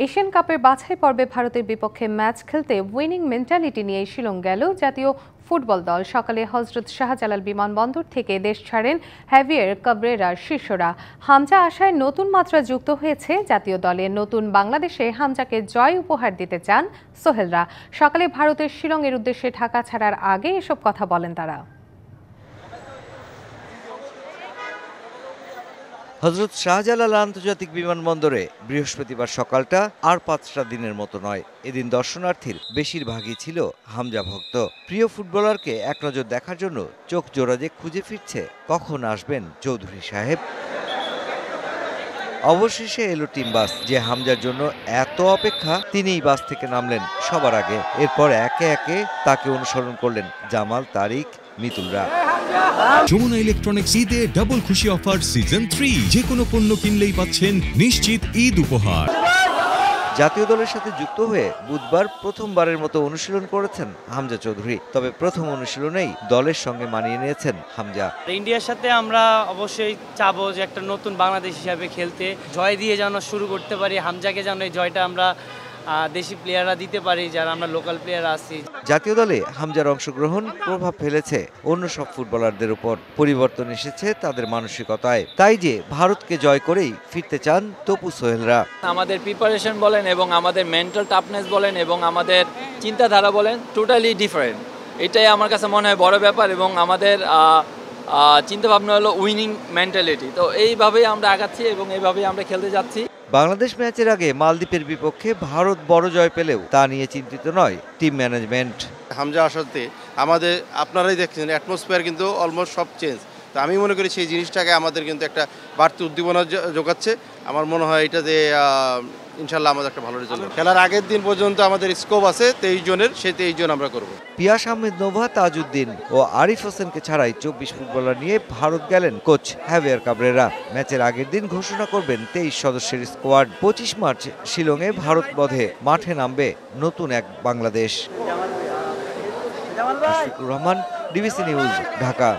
Asian কাপের বাছাই পর্বে ভারতের বিপক্ষে ম্যাচ খেলতে উইনিং মেন্টালিটি নিয়ে শিলং গেল জাতীয় ফুটবল দল। সকালে হজরত শাহজালাল বিমানবন্দর থেকে দেশ ছাড়েন হ্যাভিয়ার কাবরেরার শিষ্যরা। হামজা আশায় নতুন মাত্রা যুক্ত হয়েছে জাতীয় দলে। নতুন বাংলাদেশে হামজাকে জয় উপহার দিতে চান সোহেলরা। সকালে ভারতের শিলংয়ের উদ্দেশ্যে ঢাকা ছাড়ার আগে এসব কথা বলেন তারা। হজরত শাহজালাল আন্তর্জাতিক বিমানবন্দরে বৃহস্পতিবার সকালটা আর 5টা দিনের মতো নয়। এদিন দর্শনার্থীর বেশিরভাগই ছিল হামজা ভক্ত। প্রিয় ফুটবলারকে এক নজর দেখার জন্য চোখ জোড়া খুঁজে ফিরছে কখন আসবেন চৌধুরী সাহেব। অবশেষে এলো টিম বাস। যে হামজার জন্য এত অপেক্ষা, তিনিই বাস থেকে নামলেন সবার আগে। এরপর একে একে তাকে অনুসরণ করলেন জামাল, তারিক, মিতুলরা। যমুনা ইলেকট্রনিক্স ঈদে ডাবল খুশি অফার সিজন 3, যে কোনো পণ্য কিনলেই পাচ্ছেন নিশ্চিত ঈদ উপহার। জাতীয় দলের সাথে যুক্ত হয়ে বুধবার প্রথমবারের মতো অনুশীলন করেছেন হামজা চৌধুরী। তবে প্রথম অনুশীলনেই দলের সঙ্গে মানিয়ে নিয়েছেন হামজা। ইন্ডিয়ার সাথে আমরা অবশ্যই চাবো যে একটা নতুন বাংলাদেশ হিসাবে খেলতে, জয় দিয়ে যেন শুরু করতে পারি। হামজাকে যেন এই জয়টা আমরা দেশি প্লেয়াররা দিতে পারি, যারা আমরা লোকাল প্লেয়ার আছি। জাতীয় দলে হামজার অংশগ্রহণ প্রভাব ফেলেছে অন্য সব ফুটবলারদের উপর। পরিবর্তন এসেছে তাদের মানসিকতায়। তাই যে ভারতকে জয় করেই ফিরতে চান তপু, সোহেলরা। আমাদের প্রিপারেশন বলেন এবং আমাদের মেন্টাল টাফনেস বলেন এবং আমাদের চিন্তাধারা বলেন, টোটালি ডিফারেন্ট। এটাই আমার কাছে মনে হয় বড় ব্যাপার। এবং আমাদের চিন্তাভাবনা হলো উইনিং মেন্টালিটি। তো এইভাবেই আমরা আগাচ্ছি এবং এইভাবেই আমরা খেলতে যাচ্ছি। বাংলাদেশ ম্যাচের আগে মালদ্বীপের বিপক্ষে ভারত বড় জয় পেলেও তা নিয়ে চিন্তিত নয় টিম ম্যানেজমেন্ট। হামজা আসাতে আমাদের, আপনারাই দেখছেন, অ্যাটমসফিয়ার কিন্তু অলমোস্ট সব চেঞ্জ। তো আমি মনে করি সেই জিনিসটাকে আমাদের কিন্তু একটা বাড়তি উদ্দীপনা যোগাচ্ছে। আমার মনে হয় এটা যে ইনশাল্লাহ আমাদের একটা ভালো রেজাল্ট। খেলার আগের দিন পর্যন্ত আমাদের স্কোপ আছে 23 জনের, সেই 23 জন আমরা করব। পিয়াস আহমেদ নোভা, তাজউদ্দিন ও আরিফ হোসেনকে ছাড়াই 24 ফুটবলার নিয়ে ভারত গেলেন কোচ হ্যাভিয়ার কাবরেরা। ম্যাচের আগের দিন ঘোষণা করবেন 23 সদস্যের স্কোয়াড। 25 মার্চ শিলংয়ে ভারত বধে মাঠে নামবে নতুন এক বাংলাদেশ। Rahman, DBC news, Dhaka.